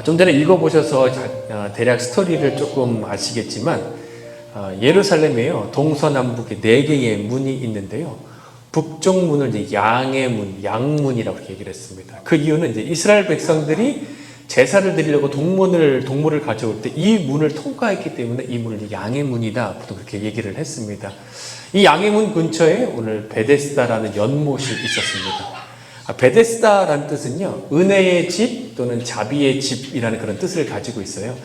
좀 전에 읽어보셔서 대략 스토리를 조금 아시겠지만 예루살렘에요 동서남북에 4개의 문이 있는데요. 북쪽 문을 이제 양의 문, 양문이라고 이렇게 얘기를 했습니다. 그 이유는 이제 이스라엘 백성들이 제사를 드리려고 동물을 가져올 때 이 문을 통과했기 때문에 이 문을 양의 문이다 보통 그렇게 얘기를 했습니다. 이 양의 문 근처에 오늘 베데스다라는 연못이 있었습니다. 베데스다라는 뜻은요, 은혜의 집 또는 자비의 집이라는 그런 뜻을 가지고 있어요.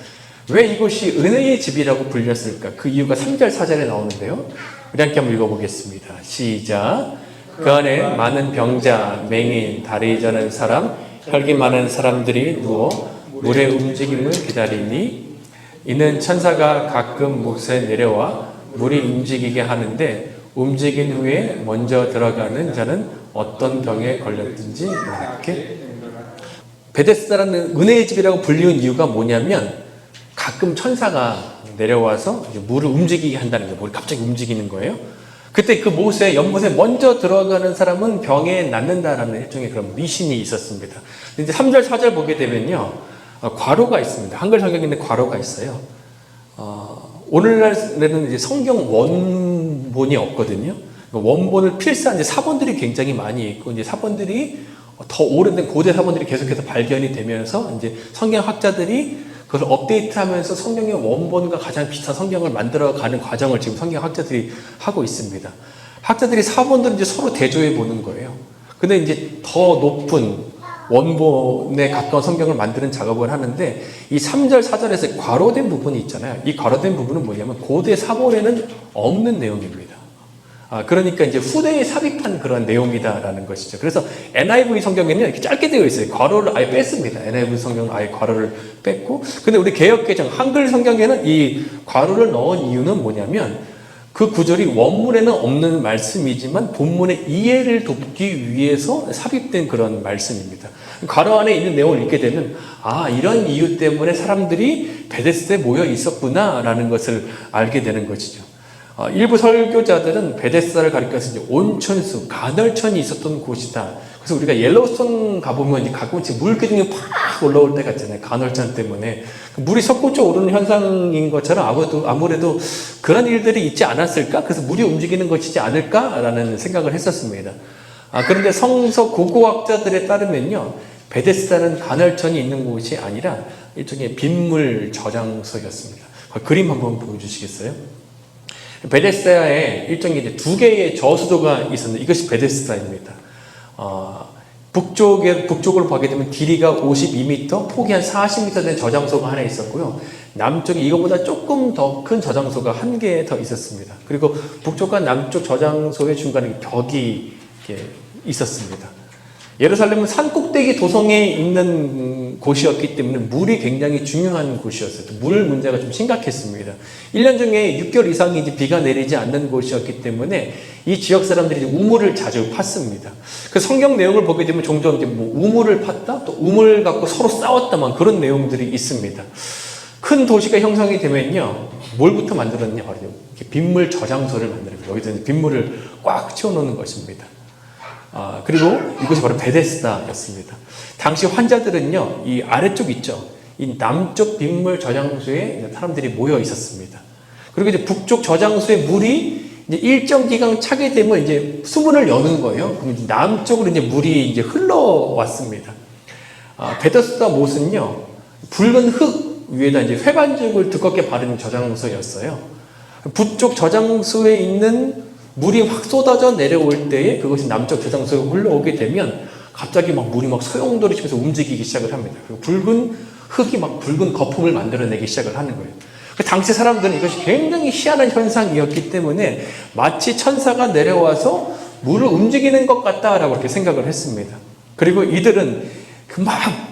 왜 이곳이 은혜의 집이라고 불렸을까? 그 이유가 3절, 4절에 나오는데요. 우리 함께 한번 읽어보겠습니다. 시작. 그 안에 많은 병자, 맹인, 다리 저는 사람, 혈기 많은 사람들이 누워 물의 움직임을 기다리니 이는 천사가 가끔 몫에 내려와 물이 움직이게 하는데 움직인 후에 먼저 들어가는 자는 어떤 병에 걸렸든지 이렇게 베데스다라는 은혜의 집이라고 불리는 이유가 뭐냐면 가끔 천사가 내려와서 물을 움직이게 한다는 거예요. 물이 갑자기 움직이는 거예요. 그때 그 연못에 먼저 들어가는 사람은 병에 낫는다라는 일종의 그런 미신이 있었습니다. 이제 3절, 4절 보게 되면요. 괄호가 있습니다. 한글 성경인데 괄호가 있어요. 오늘날에는 이제 성경 원본이 없거든요. 원본을 필사한 이제 사본들이 굉장히 많이 있고, 이제 사본들이 더 오래된 고대 사본들이 계속해서 발견이 되면서 이제 성경학자들이 그걸 업데이트하면서 성경의 원본과 가장 비슷한 성경을 만들어가는 과정을 지금 성경학자들이 하고 있습니다. 학자들이 사본들은 이제 서로 대조해 보는 거예요. 근데 이제 더 높은 원본에 가까운 성경을 만드는 작업을 하는데 이 3절, 4절에서 괄호된 부분이 있잖아요. 이 괄호된 부분은 뭐냐면 고대 사본에는 없는 내용입니다. 그러니까 이제 후대에 삽입한 그런 내용이다라는 것이죠. 그래서 NIV 성경에는 이렇게 짧게 되어 있어요. 괄호를 아예 뺐습니다. NIV 성경은 아예 괄호를 뺐고, 근데 우리 개역개정 한글 성경에는 이 괄호를 넣은 이유는 뭐냐면 그 구절이 원문에는 없는 말씀이지만 본문의 이해를 돕기 위해서 삽입된 그런 말씀입니다. 괄호 안에 있는 내용을 읽게 되면 이런 이유 때문에 사람들이 베데스다에 모여 있었구나라는 것을 알게 되는 것이죠. 일부 설교자들은 베데스다를 가리켜서 이제 온천수, 간헐천이 있었던 곳이다. 그래서 우리가 옐로우스톤 가보면 이제 가끔씩 물기둥이 팍 올라올 때가 있잖아요. 간헐천 때문에. 물이 솟구쳐 오르는 현상인 것처럼 아무래도 그런 일들이 있지 않았을까? 그래서 물이 움직이는 것이지 않을까라는 생각을 했었습니다. 그런데 성서 고고학자들에 따르면요. 베데스다는 간헐천이 있는 곳이 아니라 일종의 빗물 저장소였습니다. 그림 한번 보여주시겠어요? 베데스다에 일종의 이제 2개의 저수도가 있었는데 이것이 베데스다입니다. 북쪽을 보게 되면 길이가 52m, 폭이 한 40m 된 저장소가 하나 있었고요. 남쪽에 이거보다 조금 더 큰 저장소가 1개 더 있었습니다. 그리고 북쪽과 남쪽 저장소의 중간에 벽이 있었습니다. 예루살렘은 산꼭대기 도성에 있는 곳이었기 때문에 물이 굉장히 중요한 곳이었어요. 물 문제가 좀 심각했습니다. 1년 중에 6개월 이상이 이제 비가 내리지 않는 곳이었기 때문에 이 지역 사람들이 우물을 자주 팠습니다. 그 성경 내용을 보게 되면 종종 이제 우물을 팠다, 또 우물 갖고 서로 싸웠다만 그런 내용들이 있습니다. 큰 도시가 형성이 되면요, 뭘부터 만들었냐, 바로 빗물 저장소를 만듭니다. 여기서 빗물을 꽉 채워놓는 것입니다. 그리고 이것이 바로 베데스다였습니다. 당시 환자들은요, 이 아래쪽 있죠. 이 남쪽 빗물 저장소에 사람들이 모여 있었습니다. 그리고 이제 북쪽 저장소에 물이 이제 일정 기간 차게 되면 이제 수문을 여는 거예요. 그럼 이제 남쪽으로 이제 물이 이제 흘러왔습니다. 베데스다 못은요, 붉은 흙 위에다 이제 회반죽을 두껍게 바른 저장소였어요. 북쪽 저장소에 있는 물이 확 쏟아져 내려올 때에 그것이 남쪽 저장소에 흘러오게 되면 갑자기 물이 소용돌이 치면서 움직이기 시작을 합니다. 그리고 붉은 흙이 붉은 거품을 만들어내기 시작을 하는 거예요. 당시 사람들은 이것이 굉장히 희한한 현상이었기 때문에 마치 천사가 내려와서 물을 움직이는 것 같다라고 이렇게 생각을 했습니다. 그리고 이들은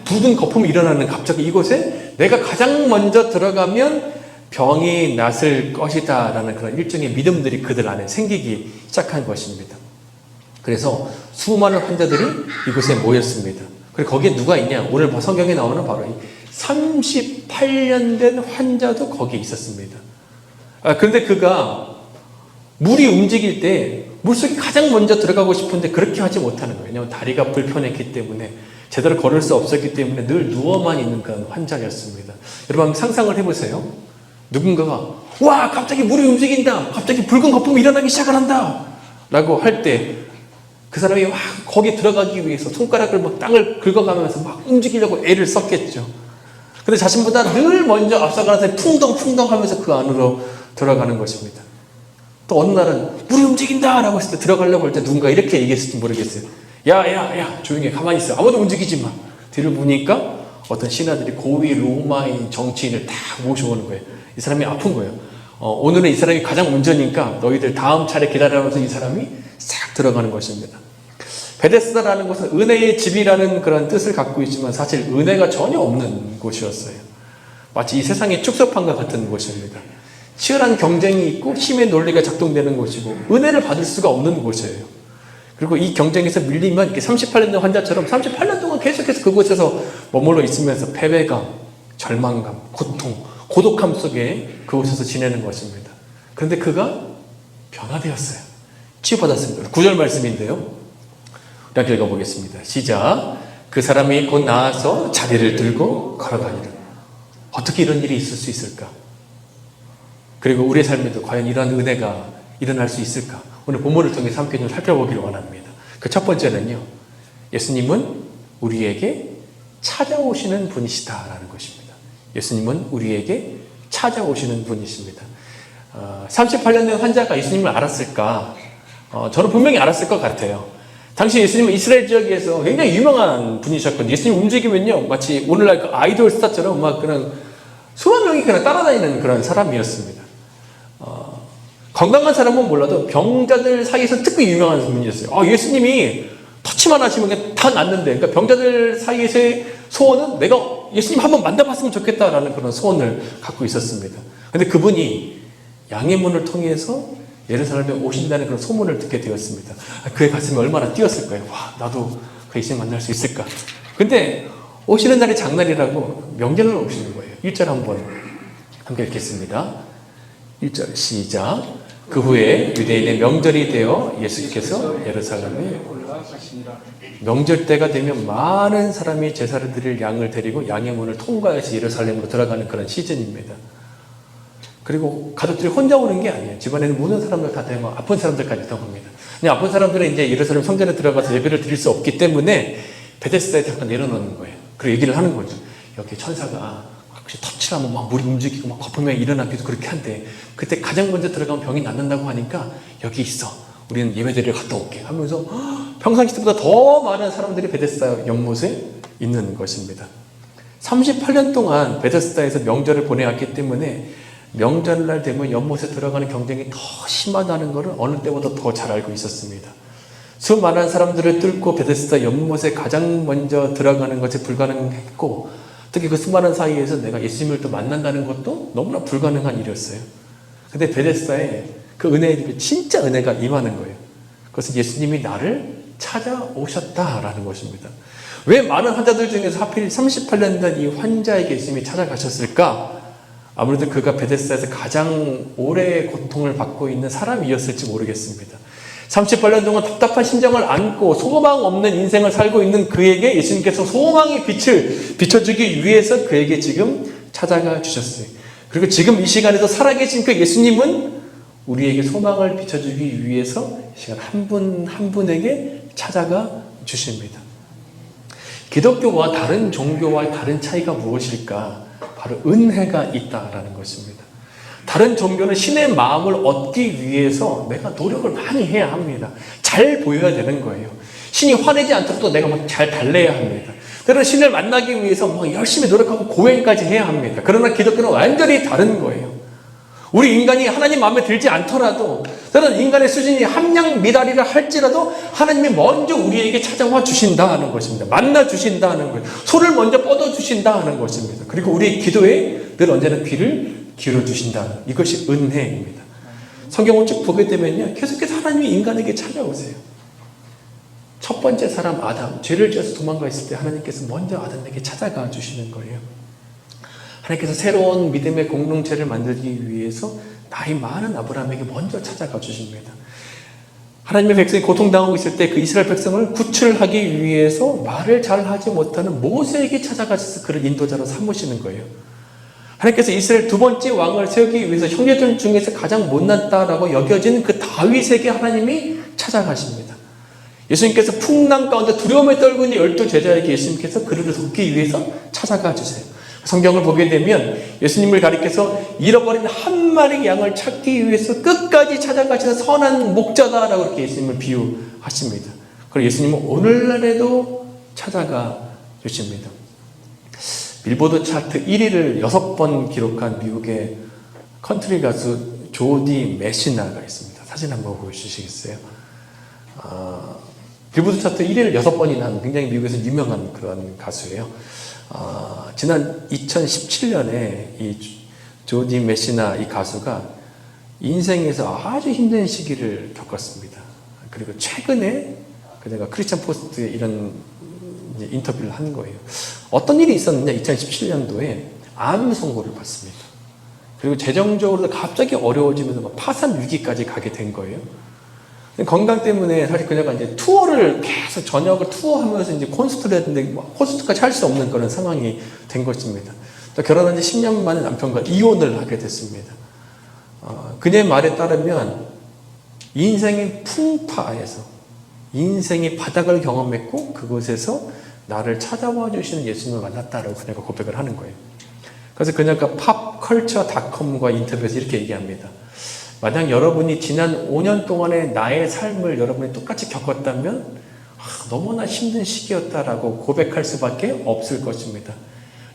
붉은 거품이 일어나는 갑자기 이곳에 내가 가장 먼저 들어가면 병이 낫을 것이다 라는 그런 일종의 믿음들이 그들 안에 생기기 시작한 것입니다. 그래서 수많은 환자들이 이곳에 모였습니다. 그리고 거기에 누가 있냐? 오늘 성경에 나오는 바로 38년 된 환자도 거기에 있었습니다. 그런데 그가 물이 움직일 때 물속에 가장 먼저 들어가고 싶은데 그렇게 하지 못하는 거예요. 왜냐하면 다리가 불편했기 때문에 제대로 걸을 수 없었기 때문에 늘 누워만 있는 그런 환자였습니다. 여러분 한번 상상을 해보세요. 누군가가 와 갑자기 물이 움직인다, 갑자기 붉은 거품이 일어나기 시작을 한다 라고 할 때 그 사람이 막 거기 들어가기 위해서 손가락을 막 땅을 긁어가면서 막 움직이려고 애를 썼겠죠. 근데 자신보다 늘 먼저 앞서가는 사람이 풍덩풍덩 하면서 그 안으로 들어가는 것입니다. 또 어느 날은 물이 움직인다 라고 했을 때 들어가려고 할 때 누군가 이렇게 얘기했을지 모르겠어요. 야 조용히 해, 가만히 있어, 아무도 움직이지 마. 뒤를 보니까 어떤 신하들이 고위 로마인 정치인을 다 모셔오는 거예요. 이 사람이 아픈 거예요. 오늘은 이 사람이 가장 문제니까 너희들 다음 차례 기다려면서 이 사람이 싹 들어가는 것입니다. 베데스다라는 곳은 은혜의 집이라는 그런 뜻을 갖고 있지만 사실 은혜가 전혀 없는 곳이었어요. 마치 이 세상의 축소판과 같은 곳입니다. 치열한 경쟁이 있고 힘의 논리가 작동되는 곳이고 은혜를 받을 수가 없는 곳이에요. 그리고 이 경쟁에서 밀리면 이렇게 38년 된 환자처럼 38년 동안 계속해서 그곳에서 머물러 있으면서 패배감, 절망감, 고통, 고독함 속에 그곳에서 지내는 것입니다. 그런데 그가 변화되었어요. 치유받았습니다. 9절 말씀인데요. 우리 함께 읽어보겠습니다. 시작. 그 사람이 곧 나아서 자리를 들고 걸어다니는. 어떻게 이런 일이 있을 수 있을까? 그리고 우리의 삶에도 과연 이러한 은혜가 일어날 수 있을까? 오늘 본문을 통해서 함께 좀 살펴보기를 원합니다. 그 첫 번째는요, 예수님은 우리에게 찾아오시는 분이시다라는 것입니다. 예수님은 우리에게 찾아오시는 분이십니다. 38년 된 환자가 예수님을 알았을까? 저는 분명히 알았을 것 같아요. 당시 예수님은 이스라엘 지역에서 굉장히 유명한 분이셨거든요. 예수님 움직이면요, 마치 오늘날 그 아이돌 스타처럼 막 그런 수만 명이 그냥 따라다니는 그런 사람이었습니다. 건강한 사람은 몰라도 병자들 사이에서 특히 유명한 분이었어요. 예수님이 터치만 하시면 다 낫는데, 그러니까 병자들 사이에서의 소원은 내가 예수님 한번 만나봤으면 좋겠다라는 그런 소원을 갖고 있었습니다. 근데 그분이 양의 문을 통해서 예루살렘에 오신다는 그런 소문을 듣게 되었습니다. 그의 가슴이 얼마나 뛰었을 거예요. 와, 나도 그 예수님 만날 수 있을까? 근데 오시는 날이 장날이라고 명절을 오시는 거예요. 1절 한번 함께 읽겠습니다. 1절 시작. 그 후에 유대인의 명절이 되어 예수께서 예루살렘에 올라가시니라. 명절 때가 되면 많은 사람이 제사를 드릴 양을 데리고 양의 문을 통과해서 예루살렘으로 들어가는 그런 시즌입니다. 그리고 가족들이 혼자 오는 게 아니에요. 집안에는 모든 사람들 다 되고 아픈 사람들까지 다 옵니다. 근데 아픈 사람들은 이제 예루살렘 성전에 들어가서 예배를 드릴 수 없기 때문에 베데스다에 잠깐 내려놓는 거예요. 그리고 얘기를 하는 거죠. 여기 천사가 혹시 터치를 하면 막 물이 움직이고 막 거품이 일어나기도 그렇게 한데, 그때 가장 먼저 들어가면 병이 낫는다고 하니까 여기 있어, 우리는 예배드리러 갔다 올게 하면서 평상시 때보다 더 많은 사람들이 베데스다 연못에 있는 것입니다. 38년 동안 베데스다에서 명절을 보내왔기 때문에 명절날 되면 연못에 들어가는 경쟁이 더 심하다는 것을 어느 때보다 더 잘 알고 있었습니다. 수많은 사람들을 뚫고 베데스다 연못에 가장 먼저 들어가는 것이 불가능했고, 특히 그 수많은 사이에서 내가 예수님을 또 만난다는 것도 너무나 불가능한 일이었어요. 근데 베데스다에 그 은혜의 진짜 은혜가 임하는 거예요. 그것은 예수님이 나를 찾아오셨다라는 것입니다. 왜 많은 환자들 중에서 하필 38년 된 이 환자에게 예수님이 찾아가셨을까? 아무래도 그가 베데스다에서 가장 오래 고통을 받고 있는 사람이었을지 모르겠습니다. 38년 동안 답답한 심정을 안고 소망 없는 인생을 살고 있는 그에게 예수님께서 소망의 빛을 비춰주기 위해서 그에게 지금 찾아가 주셨어요. 그리고 지금 이 시간에도 살아계신 그 예수님은 우리에게 소망을 비춰주기 위해서 이 시간 한 분 한 분에게 찾아가 주십니다. 기독교와 다른 종교와의 다른 차이가 무엇일까? 바로 은혜가 있다라는 것입니다. 다른 종교는 신의 마음을 얻기 위해서 내가 노력을 많이 해야 합니다. 잘 보여야 되는 거예요. 신이 화내지 않도록 또 내가 막 잘 달래야 합니다. 때로는 신을 만나기 위해서 막 열심히 노력하고 고행까지 해야 합니다. 그러나 기독교는 완전히 다른 거예요. 우리 인간이 하나님 마음에 들지 않더라도, 때로는 인간의 수준이 함량 미달이라 할지라도 하나님이 먼저 우리에게 찾아와 주신다는 것입니다. 만나 주신다는 거예요. 손을 먼저 뻗어 주신다는 것입니다. 그리고 우리의 기도에 늘 언제나 귀를 기울여 주신다. 이것이 은혜입니다. 성경을 쭉 보게 되면요, 계속해서 하나님이 인간에게 찾아오세요. 첫 번째 사람 아담, 죄를 지어서 도망가 있을 때 하나님께서 먼저 아담에게 찾아가 주시는 거예요. 하나님께서 새로운 믿음의 공동체를 만들기 위해서 나이 많은 아브라함에게 먼저 찾아가 주십니다. 하나님의 백성이 고통당하고 있을 때 그 이스라엘 백성을 구출하기 위해서 말을 잘 하지 못하는 모세에게 찾아가셔서 그를 인도자로 삼으시는 거예요. 하나님께서 이스라엘 두 번째 왕을 세우기 위해서 형제들 중에서 가장 못났다라고 여겨진 그 다윗에게 하나님이 찾아가십니다. 예수님께서 풍랑 가운데 두려움에 떨고 있는 12 제자에게 예수님께서 그를 돕기 위해서 찾아가 주세요. 성경을 보게 되면 예수님을 가리켜서 잃어버린 한 마리 양을 찾기 위해서 끝까지 찾아가시는 선한 목자다라고 이렇게 예수님을 비유하십니다. 그리고 예수님은 오늘날에도 찾아가 주십니다. 빌보드 차트 1위를 6번 기록한 미국의 컨트리 가수 조디 메시나가 있습니다. 사진 한번 보여주시겠어요? 빌보드 차트 1위를 6번이나 한 굉장히 미국에서 유명한 그런 가수예요. 지난 2017년에 이 조디 메시나 이 가수가 인생에서 아주 힘든 시기를 겪었습니다. 그리고 최근에 그녀가 크리스천 포스트에 이런 인터뷰를 한 거예요. 어떤 일이 있었느냐? 2017년도에 암 선고를 받습니다. 그리고 재정적으로도 갑자기 어려워지면서 막 파산 위기까지 가게 된 거예요. 건강 때문에 사실 그녀가 이제 투어를 계속 저녁을 투어하면서 이제 콘서트를 했는데 콘서트까지 할 수 없는 그런 상황이 된 것입니다. 또 결혼한 지 10년 만에 남편과 이혼을 하게 됐습니다. 그녀의 말에 따르면 인생의 풍파에서 인생의 바닥을 경험했고 그곳에서 나를 찾아와 주시는 예수님을 만났다라고 그녀가 고백을 하는 거예요. 그래서 그녀가 팝컬처닷컴과 인터뷰에서 이렇게 얘기합니다. 만약 여러분이 지난 5년 동안의 나의 삶을 여러분이 똑같이 겪었다면 너무나 힘든 시기였다라고 고백할 수밖에 없을 것입니다.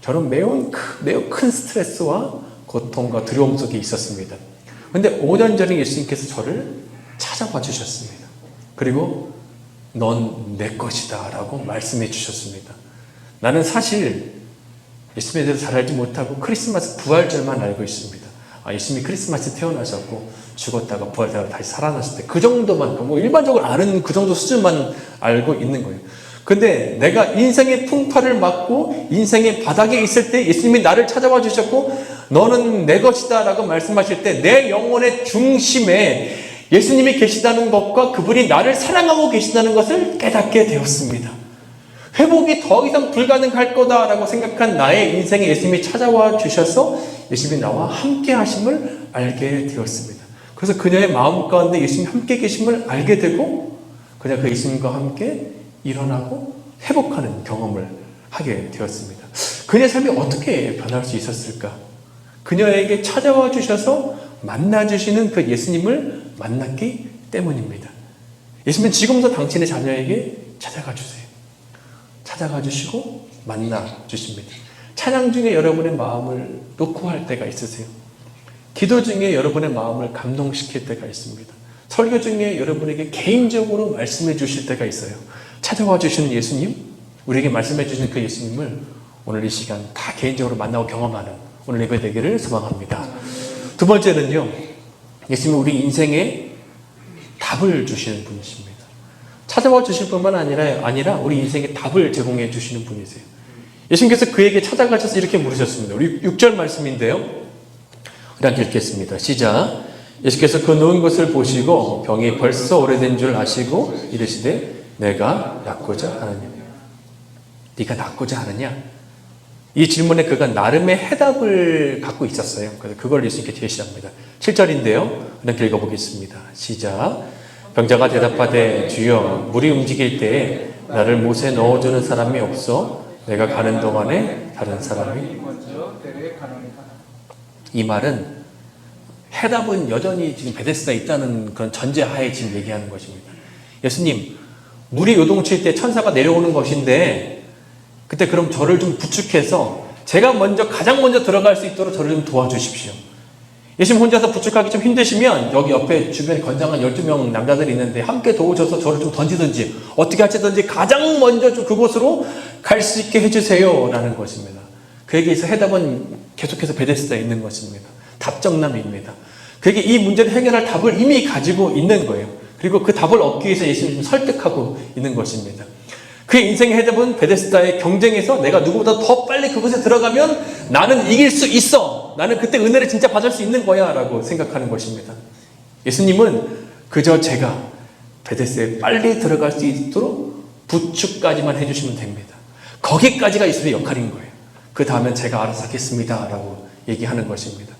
저는 매우 큰 스트레스와 고통과 두려움 속에 있었습니다. 그런데 5년 전에 예수님께서 저를 찾아와 주셨습니다. 그리고 넌 내 것이다 라고 말씀해 주셨습니다. 나는 사실 예수님에 대해서 잘 알지 못하고 크리스마스 부활절만 알고 있습니다. 예수님이 크리스마스에 태어나셨고 죽었다가 부활하다가 다시 살아나실 때 그 정도만, 뭐 일반적으로 아는 그 정도 수준만 알고 있는 거예요. 근데 내가 인생의 풍파를 맞고 인생의 바닥에 있을 때 예수님이 나를 찾아와 주셨고 너는 내 것이다 라고 말씀하실 때 내 영혼의 중심에 예수님이 계시다는 것과 그분이 나를 사랑하고 계시다는 것을 깨닫게 되었습니다. 회복이 더 이상 불가능할 거다라고 생각한 나의 인생에 예수님이 찾아와 주셔서 예수님이 나와 함께 하심을 알게 되었습니다. 그래서 그녀의 마음 가운데 예수님이 함께 계심을 알게 되고 그녀가 그 예수님과 함께 일어나고 회복하는 경험을 하게 되었습니다. 그녀의 삶이 어떻게 변할 수 있었을까? 그녀에게 찾아와 주셔서 만나주시는 그 예수님을 만났기 때문입니다. 예수님은 지금도 당신의 자녀에게 찾아가 주세요. 찾아가 주시고 만나 주십니다. 찬양 중에 여러분의 마음을 놓고 할 때가 있으세요. 기도 중에 여러분의 마음을 감동시킬 때가 있습니다. 설교 중에 여러분에게 개인적으로 말씀해 주실 때가 있어요. 찾아와 주시는 예수님, 우리에게 말씀해 주시는 그 예수님을 오늘 이 시간 다 개인적으로 만나고 경험하는 오늘 예배 되기를 소망합니다. 두 번째는요, 예수님은 우리 인생에 답을 주시는 분이십니다. 찾아와 주실 뿐만 아니라 우리 인생에 답을 제공해 주시는 분이세요. 예수님께서 그에게 찾아가셔서 이렇게 물으셨습니다. 우리 6절 말씀인데요. 우리 함께 읽겠습니다. 시작. 예수께서 그 누운 것을 보시고 병이 벌써 오래된 줄 아시고 이르시되 내가 낫고자 하느냐. 네가 낫고자 하느냐? 이 질문에 그가 나름의 해답을 갖고 있었어요. 그래서 그걸 예수님께 제시합니다. 7절인데요. 함께 읽어보겠습니다. 시작. 병자가 대답하되 주여 물이 움직일 때에 나를 못에 넣어주는 사람이 없어 내가 가는 동안에 다른 사람이 이 말은 해답은 여전히 지금 베데스다에 있다는 그런 전제하에 지금 얘기하는 것입니다. 예수님, 물이 요동칠 때 천사가 내려오는 것인데 그때 그럼 저를 좀 부축해서 제가 가장 먼저 들어갈 수 있도록 저를 좀 도와주십시오. 예수님 혼자서 부축하기 좀 힘드시면 여기 옆에 주변에 건장한 12명 남자들이 있는데 함께 도우셔서 저를 좀 던지든지 어떻게 하시든지 가장 먼저 좀 그곳으로 갈 수 있게 해주세요 라는 것입니다. 그에게 있어 해답은 계속해서 베데스다에 있는 것입니다. 답정남입니다. 그에게 이 문제를 해결할 답을 이미 가지고 있는 거예요. 그리고 그 답을 얻기 위해서 예수님을 설득하고 있는 것입니다. 그의 인생의 해답은 베데스다의 경쟁에서 내가 누구보다 더 빨리 그곳에 들어가면 나는 이길 수 있어. 나는 그때 은혜를 진짜 받을 수 있는 거야 라고 생각하는 것입니다. 예수님은 그저 제가 베데스다에 빨리 들어갈 수 있도록 부축까지만 해주시면 됩니다. 거기까지가 예수님의 역할인 거예요. 그 다음엔 제가 알아서 하겠습니다 라고 얘기하는 것입니다.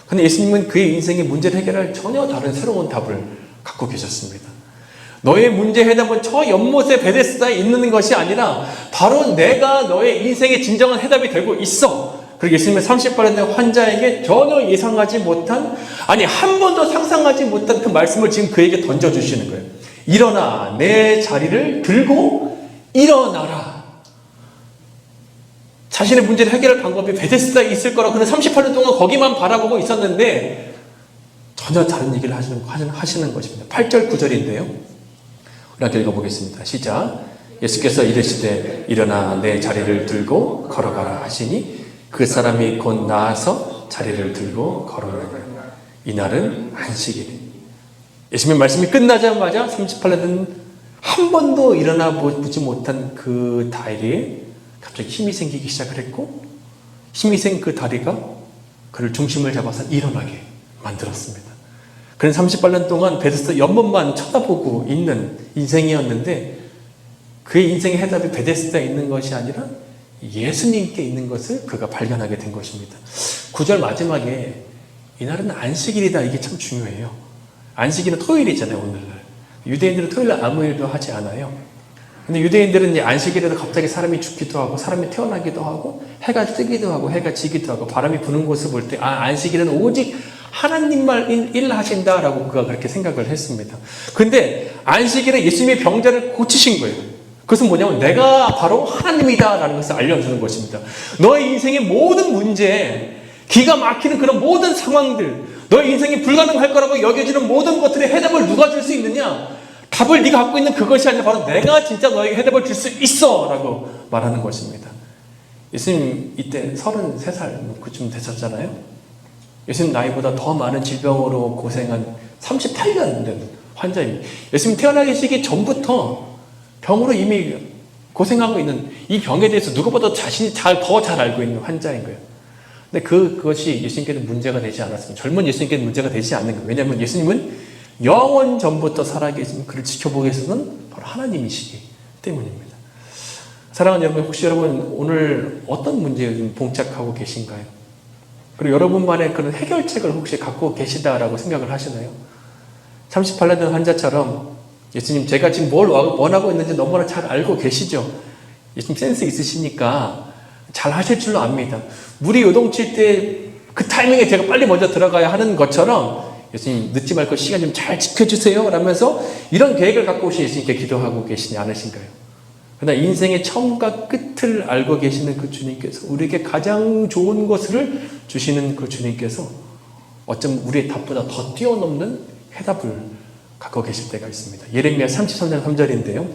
그런데 예수님은 그의 인생의 문제를 해결할 전혀 다른 새로운 답을 갖고 계셨습니다. 너의 문제 해답은 저 연못의 베데스다에 있는 것이 아니라 바로 내가 너의 인생의 진정한 해답이 되고 있어. 그리고 예수님은 30발 된 환자에게 전혀 예상하지 못한, 아니 한 번도 상상하지 못한 그 말씀을 지금 그에게 던져주시는 거예요. 일어나 내 자리를 들고 일어나라. 자신의 문제를 해결할 방법이 베데스다에 있을 거라고 그는 38년 동안 거기만 바라보고 있었는데 전혀 다른 얘기를 하시는 것입니다. 8절 9절인데요. 우리 함께 읽어보겠습니다. 시작. 예수께서 이르시되 일어나 내 자리를 들고 걸어가라 하시니 그 사람이 곧 나아서 자리를 들고 걸어가라. 이날은 안식일이. 예수님의 말씀이 끝나자마자 38년은 한 번도 일어나 보지 못한 그 다리에 갑자기 힘이 생기기 시작을 했고, 힘이 생긴 그 다리가 그를 중심을 잡아서 일어나게 만들었습니다. 그는 38년 동안 베데스다 연못만 쳐다보고 있는 인생이었는데 그의 인생의 해답이 베데스다에 있는 것이 아니라 예수님께 있는 것을 그가 발견하게 된 것입니다. 9절 마지막에 이날은 안식일이다, 이게 참 중요해요. 안식일은 토요일이잖아요. 오늘날 유대인들은 토요일날 아무 일도 하지 않아요. 근데 유대인들은 이제 안식일에도 갑자기 사람이 죽기도 하고 사람이 태어나기도 하고 해가 뜨기도 하고 해가 지기도 하고 바람이 부는 곳을 볼 때 안식일은 오직 하나님만 일하신다라고 그가 그렇게 생각을 했습니다. 근데 안식일에 예수님의 병자를 고치신 거예요. 그것은 뭐냐면 내가 바로 하나님이다라는 것을 알려주는 것입니다. 너의 인생의 모든 문제, 기가 막히는 그런 모든 상황들, 너의 인생이 불가능할 거라고 여겨지는 모든 것들의 해답을 누가 줄 수 있느냐? 답을 네가 갖고 있는 그것이 아니라 바로 내가 진짜 너에게 해답을 줄 수 있어 라고 말하는 것입니다. 예수님 이때 33살 그쯤 되셨잖아요. 예수님 나이보다 더 많은 질병으로 고생한 38년 된 환자입니다. 예수님 태어나기 시기 전부터 병으로 이미 고생하고 있는, 이 병에 대해서 누구보다 자신이 더 잘 알고 있는 환자인 거예요. 근데 그것이 예수님께는 문제가 되지 않았습니다. 젊은 예수님께는 문제가 되지 않는 거예요. 왜냐하면 예수님은 영원 전부터 살아계신 그를 지켜보기 위해서는 바로 하나님이시기 때문입니다. 사랑하는 여러분, 혹시 여러분 오늘 어떤 문제에 봉착하고 계신가요? 그리고 여러분만의 그런 해결책을 혹시 갖고 계시다라고 생각을 하시나요? 38년 된 환자처럼 예수님, 제가 지금 뭘 원하고 있는지 너무나 잘 알고 계시죠? 예수님 센스 있으시니까 잘 하실 줄로 압니다. 물이 요동칠 때 그 타이밍에 제가 빨리 먼저 들어가야 하는 것처럼 예수님 늦지 말고 시간 좀 잘 지켜주세요 라면서 이런 계획을 갖고 오신 예수님께 기도하고 계시지 않으신가요? 그러나 인생의 처음과 끝을 알고 계시는 그 주님께서, 우리에게 가장 좋은 것을 주시는 그 주님께서 어쩜 우리의 답보다 더 뛰어넘는 해답을 갖고 계실 때가 있습니다. 예레미야 33장 3절인데요.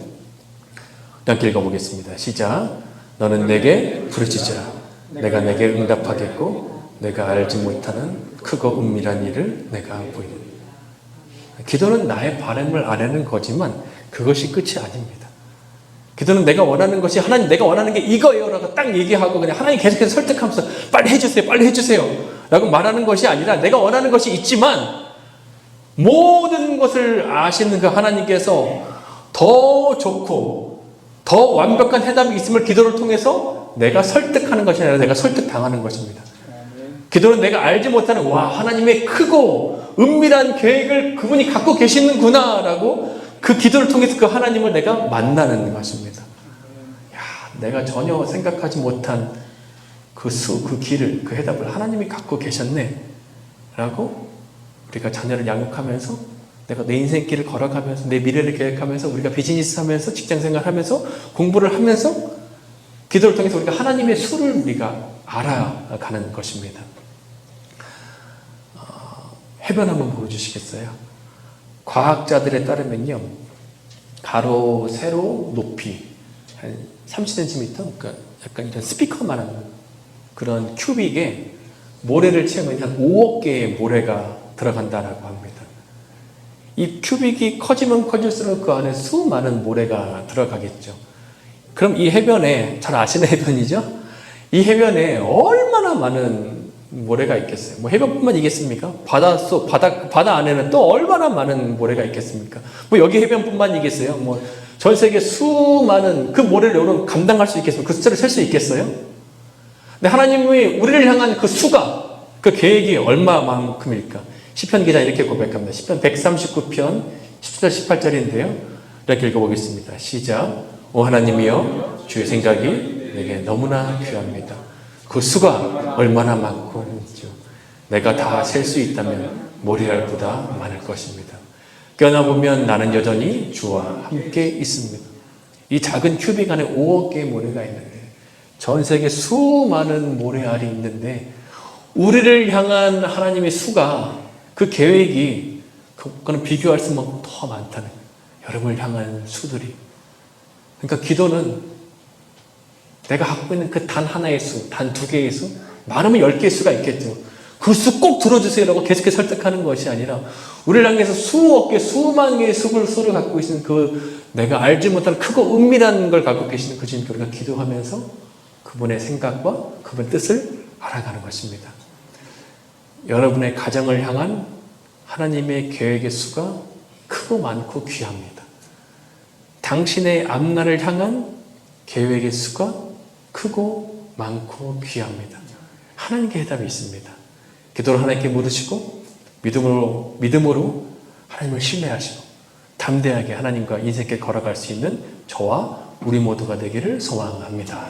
함께 읽어보겠습니다. 시작. 너는 내게 부르짖으라. 내가 내게 응답하겠고 내가 알지 못하는 크고 은밀한 일을 내가 보이리. 기도는 나의 바람을 아뢰는 거지만 그것이 끝이 아닙니다. 기도는 내가 원하는 것이, 하나님 내가 원하는 게 이거예요 라고 딱 얘기하고 그냥 하나님 계속해서 설득하면서 빨리 해주세요 빨리 해주세요 라고 말하는 것이 아니라, 내가 원하는 것이 있지만 모든 것을 아시는 그 하나님께서 더 좋고 더 완벽한 해답이 있음을 기도를 통해서 내가 설득하는 것이 아니라 내가 설득당하는 것입니다. 기도는 내가 알지 못하는, 하나님의 크고 은밀한 계획을 그분이 갖고 계시는구나 라고 그 기도를 통해서 그 하나님을 내가 만나는 것입니다. 내가 전혀 생각하지 못한 그 길을, 그 해답을 하나님이 갖고 계셨네 라고 우리가 자녀를 양육하면서, 내가 내 인생길을 걸어가면서, 내 미래를 계획하면서, 우리가 비즈니스 하면서, 직장생활 하면서, 공부를 하면서 기도를 통해서 우리가 하나님의 수를 우리가 알아가는 것입니다. 해변 한번 보여주시겠어요? 과학자들에 따르면요, 가로, 세로, 높이 한 30cm, 그러니까 약간 이런 스피커만한 그런 큐빅에 모래를 채우면 한 5억 개의 모래가 들어간다라고 합니다. 이 큐빅이 커지면 커질수록 그 안에 수많은 모래가 들어가겠죠. 그럼 이 해변에, 잘 아시는 해변이죠? 이 해변에 얼마나 많은 모래가 있겠어요? 뭐 해변뿐만 있겠습니까? 바다 안에는 또 얼마나 많은 모래가 있겠습니까? 뭐 여기 해변뿐만 있겠어요? 뭐 전 세계 수많은 그 모래를 여러분 감당할 수 있겠습니까? 그 숫자를 셀 수 있겠어요? 근데 하나님이 우리를 향한 그 수가, 그 계획이 얼마만큼일까? 시편 기자 이렇게 고백합니다. 시편 139편 17절 18절인데요. 이렇게 읽어보겠습니다. 시작. 오 하나님이여 주의 생각이 내게 너무나 귀합니다. 그 수가 얼마나 많고 있죠. 내가 다 셀 수 있다면 모래알보다 많을 것입니다. 깨어나보면 나는 여전히 주와 함께 있습니다. 이 작은 큐빅 안에 5억 개의 모래가 있는데 전 세계 수많은 모래알이 있는데 우리를 향한 하나님의 수가 그 계획이 그거는 비교할 수 없는 더 많다는 거예요. 여러분을 향한 수들이. 그러니까 기도는 내가 갖고 있는 그 단 하나의 수, 단 두 개의 수, 많으면 10개의 수가 있겠죠. 그 수 꼭 들어주세요라고 계속해서 설득하는 것이 아니라 우리를 향해서 수억 개, 수만 개의 수를 갖고 계시는 그 내가 알지 못하는 크고 은밀한 걸 갖고 계시는 그 주님께 우리가 기도하면서 그분의 생각과 그분의 뜻을 알아가는 것입니다. 여러분의 가정을 향한 하나님의 계획의 수가 크고 많고 귀합니다. 당신의 앞날을 향한 계획의 수가 크고 많고 귀합니다. 하나님께 해답이 있습니다. 기도를 하나님께 물으시고 믿음으로 하나님을 신뢰하시고 담대하게 하나님과 인생길 걸어갈 수 있는 저와 우리 모두가 되기를 소망합니다.